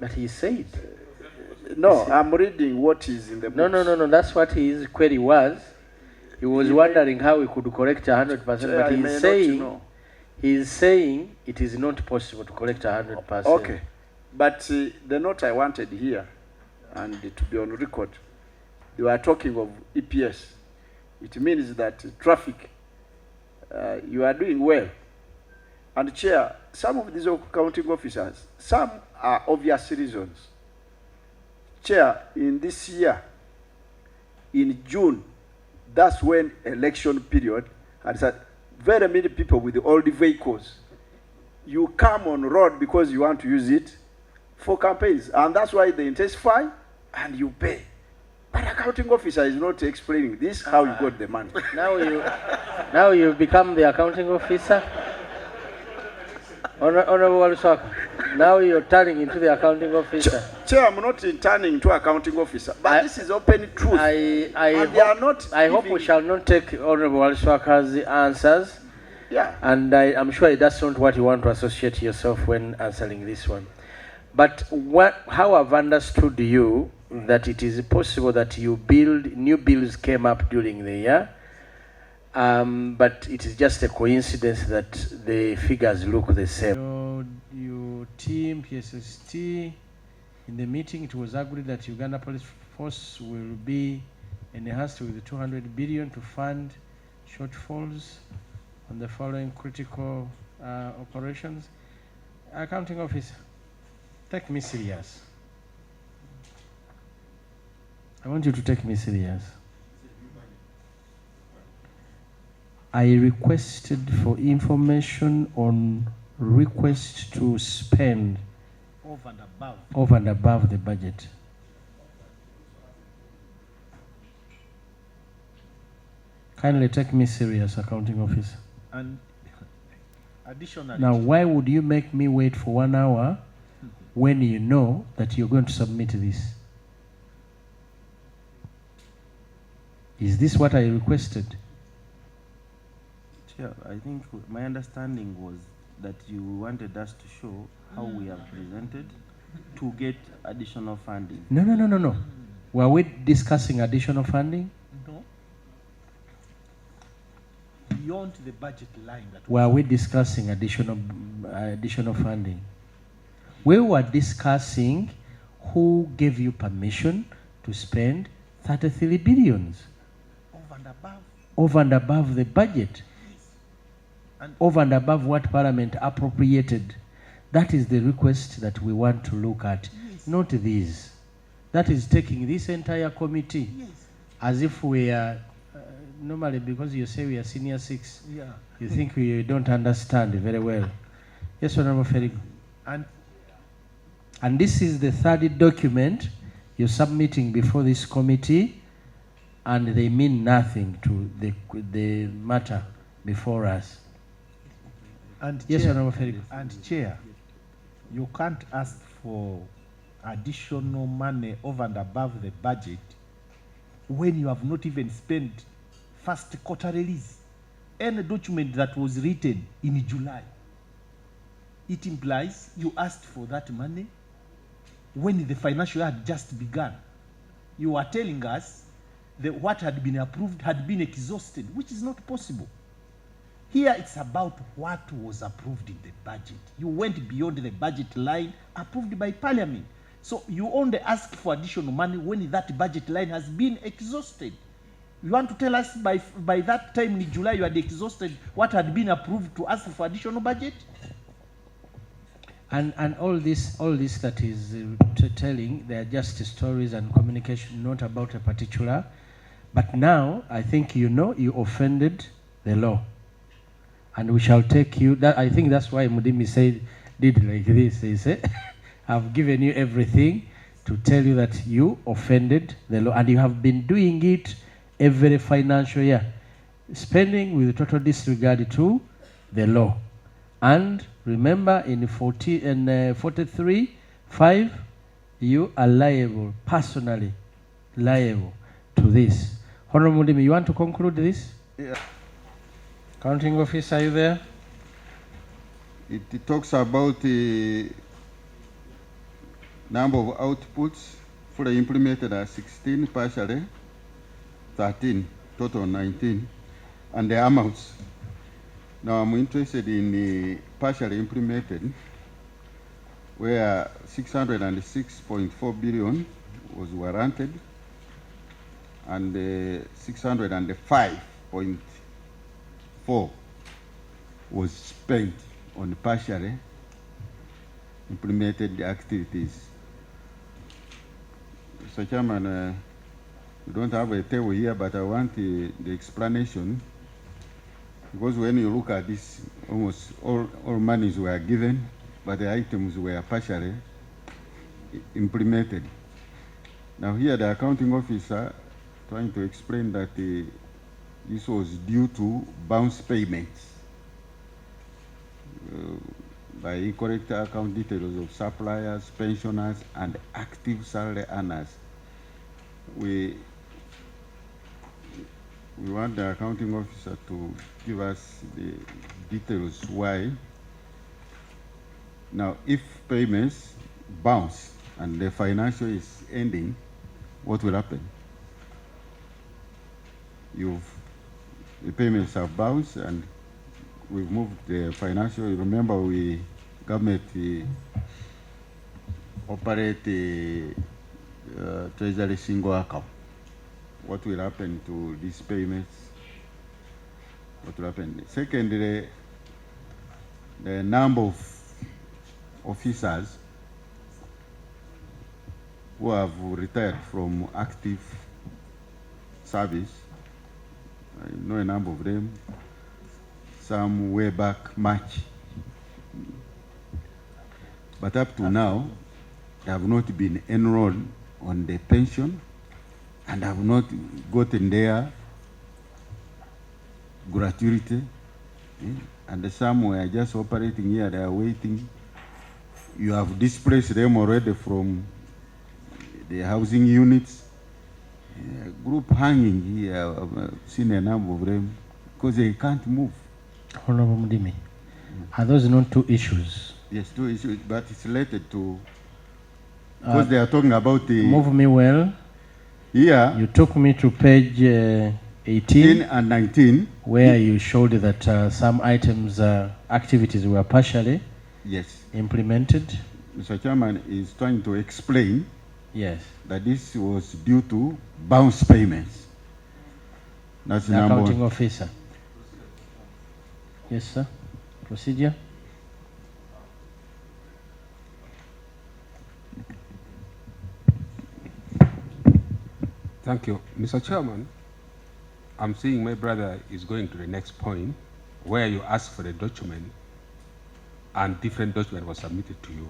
But he said. No, I'm reading what is in the book. No. That's what his query was. He was wondering how he could correct 100%, but he's saying it is not possible to collect 100%. Okay, but the note I wanted here, and to be on record, they were talking of EPS. It means that traffic, you are doing well. And Chair, some of these accounting officers, some are obvious reasons. Chair, in this year, in June, that's when election period, and said very many people with the old vehicles, you come on road because you want to use it for campaigns, and that's why they intensify and you pay. But accounting officer is not explaining this, how you got the money. Now you become the accounting officer. Honorable Waluswaka, now you're turning into the accounting officer. Chair, I'm not turning into accounting officer, but this is open truth. I hope we shall not take Honorable Waluswaka's answers. Yeah. And I'm sure that's not what you want to associate yourself when answering this one. But how I've understood you, that it is possible that new bills came up during the year, but it is just a coincidence that the figures look the same. Your team, PSST, in the meeting it was agreed that Uganda Police Force will be enhanced with 200 billion to fund shortfalls on the following critical operations. Accounting officer, take me serious. I want you to take me serious. I requested for information on request to spend over and above the budget. Kindly take me serious, accounting officer. And additionally, now, why would you make me wait for 1 hour when you know that you're going to submit this? Is this what I requested? Chair, I think my understanding was that you wanted us to show how we have presented to get additional funding. No. Were we discussing additional funding? No. Beyond the budget line. Were we discussing additional funding? We were discussing who gave you permission to spend 33 billions. Over and above the budget. And over and above what Parliament appropriated. That is the request that we want to look at. Yes. Not these. That is taking this entire committee as if we are, normally because you say we are senior 6, you think we don't understand very well. Yes, Honorable Ferigo. And this is the third document you're submitting before this committee, and they mean nothing to the matter before us. And yes, Chair, Honorable Ferigo. And Chair, you can't ask for additional money over and above the budget when you have not even spent first quarter release. Any document that was written in July, it implies you asked for that money when the financial year had just begun. You are telling us that what had been approved had been exhausted, which is not possible. Here it's about what was approved in the budget. You went beyond the budget line approved by Parliament. So you only ask for additional money when that budget line has been exhausted. You want to tell us by that time in July you had exhausted what had been approved to ask for additional budget? And all this that is telling, they are just stories and communication, not about a particular. But now, I think you know you offended the law. And we shall take you, I think that's why Mudimi did like this. He said, I've given you everything to tell you that you offended the law. And you have been doing it every financial year, spending with total disregard to the law. And remember, in 43(5), you are liable, personally liable to this. Honorable Mudimi, you want to conclude this? Yeah. Counting officer, are you there? It talks about the Number of outputs fully implemented are 16, partially 13, total 19. And the amounts. Now I'm interested in the partially implemented, where 606.4 billion was warranted, and 605.4 was spent on partially implemented activities. Mr. Chairman, we don't have a table here, but I want the explanation, because when you look at this, almost all monies were given, but the items were partially implemented. Now here the accounting officer trying to explain that this was due to bounce payments by incorrect account details of suppliers, pensioners, and active salary earners. We want the accounting officer to give us the details why. Now, if payments bounce and the financial is ending, what will happen? The payments have bounced and we've moved the financial. Remember, government operate the treasury single account. What will happen to these payments? What will happen? Secondly, the number of officers who have retired from active service. I know a number of them, some way back March. But up to now, they have not been enrolled on the pension and have not gotten their gratuity. And some were just operating here, they are waiting. You have displaced them already from the housing units. Group hanging here, I've seen a number of them, because they can't move. Honorable Mudimi, are those not two issues? Yes, two issues, but it's related to, because they are talking about the... Move me well. Here. You took me to page 18 and 19. Where you showed that some items, activities were partially implemented. Mr. Chairman is trying to explain that this was due to bounce payments. That's the accounting officer. Yes, sir. Procedure. Thank you. Mr. Chairman, I'm seeing my brother is going to the next point where you ask for the document and different document was submitted to you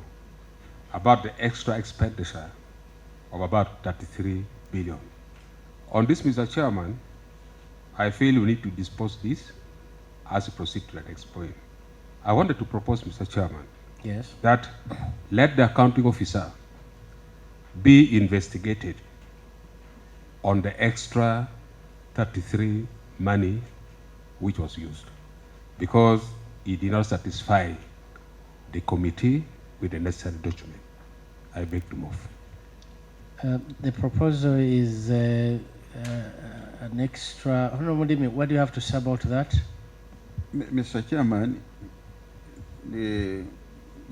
about the extra expenditure of about 33 billion. On this, Mr. Chairman, I feel we need to dispose this as we proceed to the next point. I wanted to propose, Mr. Chairman, that let the accounting officer be investigated on the extra 33 money which was used, because it did not satisfy the committee with the necessary document. I beg to move. The proposal is an extra. Honorable Mudimi, what do you have to say about that? Mr. Chairman, the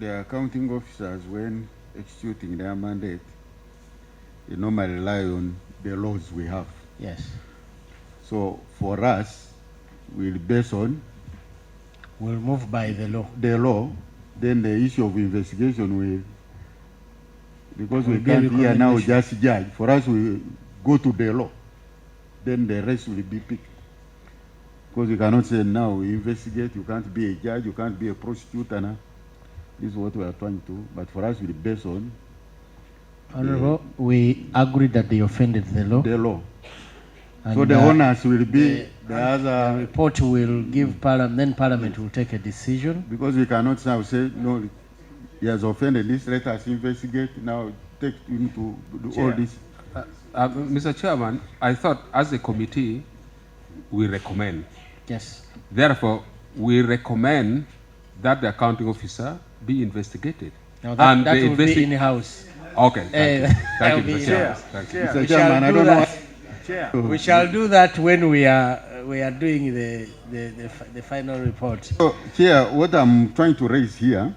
accounting officers, when executing their mandate, they normally rely on the laws we have. Yes. So for us, we'll base on... We'll move by the law. The law. Then the issue of investigation will... Because we can't here now just judge. For us, we go to the law. Then the rest will be picked. Because you cannot say now we investigate, you can't be a judge, you can't be a prosecutor now. This is what we are trying to. But for us, we'll base on... Honorable, we agree that they offended the law. The law. And so the owners will be the other... The report will give Parliament, then Parliament will take a decision. Because we cannot now say, no, he has offended this, let us investigate, now take him to do all this. Mr. Chairman, I thought as a committee, we recommend. Yes. Therefore, we recommend that the accounting officer be investigated. Now that will be in-house. Okay, thank you, Mr. Chair. Chairman. Thank you. Chair. Mr. Chairman, I don't know. Chair. We shall do that when we are doing the final report. So, Chair, what I'm trying to raise here,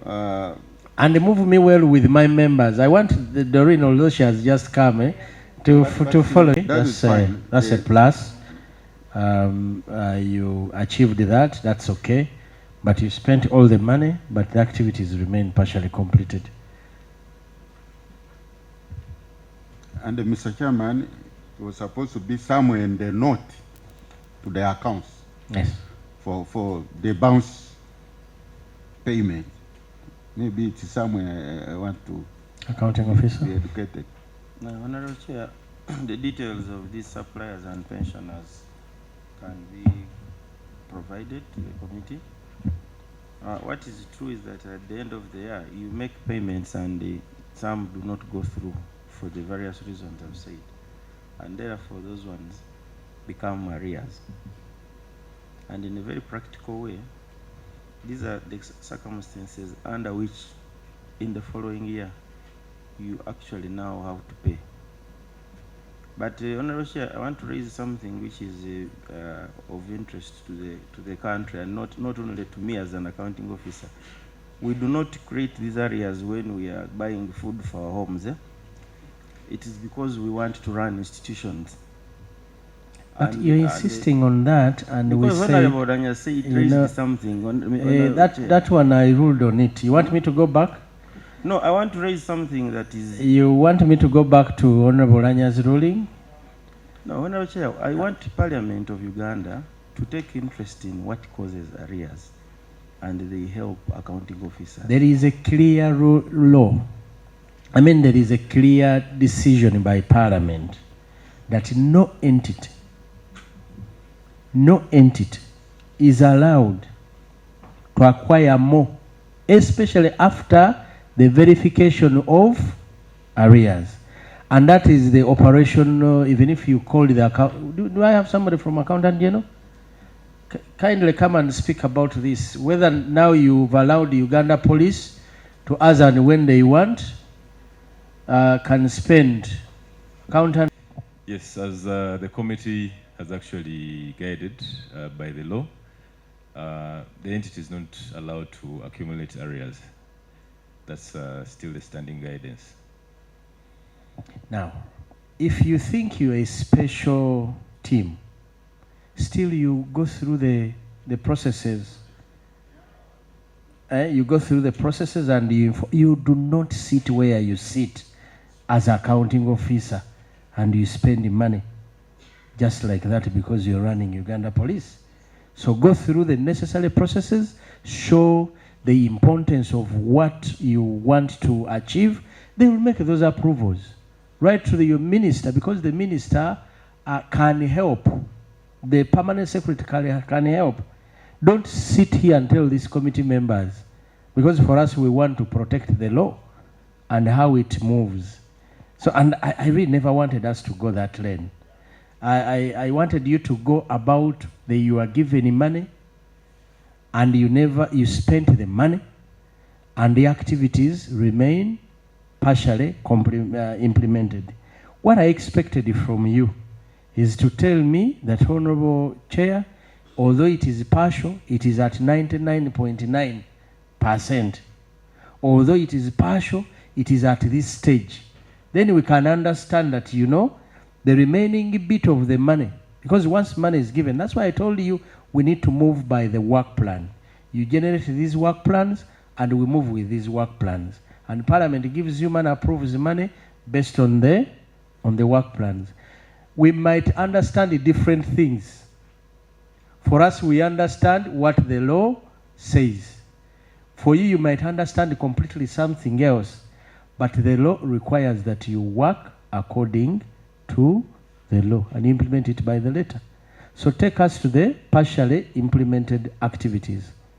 And move me well with my members. I want Doreen, although she has just come, to follow me. that is fine. That's a plus. You achieved that. That's okay. But you spent all the money, but the activities remain partially completed. and Mr. Chairman, it was supposed to be somewhere in the note to the accounts Yes. for the bounce payment. Maybe it's somewhere I want to Accounting officer. be educated. Honorable Chair, the details of these suppliers and pensioners can be provided to the committee. What is true is that at the end of the year, you make payments and some do not go through for the various reasons I've said. And therefore, those ones become arrears. And in a very practical way, these are the circumstances under which in the following year, you actually now have to pay. But Honorable Chair, I want to raise something which is of interest to the country, and not only to me as an accounting officer. We do not create these areas when we are buying food for our homes. It is because we want to run institutions. But you're insisting on that, and we because say Honorable Danya said it raised something. that one I ruled on it. You want me to go back? No, I want to raise something that is... You want me to go back to Honorable Ranya's ruling? No, Honorable Chair, I want Parliament of Uganda to take interest in what causes arrears, and they help accounting officers. There is a clear law. I mean, there is a clear decision by Parliament that no entity is allowed to acquire more, especially after the verification of arrears. And that is the operation, even if you call the account. Do I have somebody from Accountant General? Kindly come and speak about this. Whether now you've allowed the Uganda police to, as and when they want, can spend. Accountant. Yes, as the committee has actually guided by the law, the entity is not allowed to accumulate arrears. That's still the standing guidance. Now, if you think you're a special team, still you go through the processes. You go through the processes and you do not sit where you sit as accounting officer and you spend money just like that because you're running Uganda Police. So go through the necessary processes, show the importance of what you want to achieve. They will make those approvals. Write to your minister, because the minister can help. The permanent secretary can help. Don't sit here and tell these committee members, because for us we want to protect the law and how it moves. So, and I really never wanted us to go that lane. I wanted you to go about you are given money and you spent the money and the activities remain partially implemented. What I expected from you is to tell me that, Honorable Chair, although it is partial, it is at 99.9%. Although it is partial, it is at this stage. Then we can understand that, the remaining bit of the money, because once money is given, that's why I told you we need to move by the work plan. You generate these work plans and we move with these work plans. And Parliament gives you money, approves the money based on the work plans. We might understand the different things. For us, we understand what the law says. For you, you might understand completely something else. But the law requires that you work according to the law and implement it by the letter. So take us to the partially implemented activities.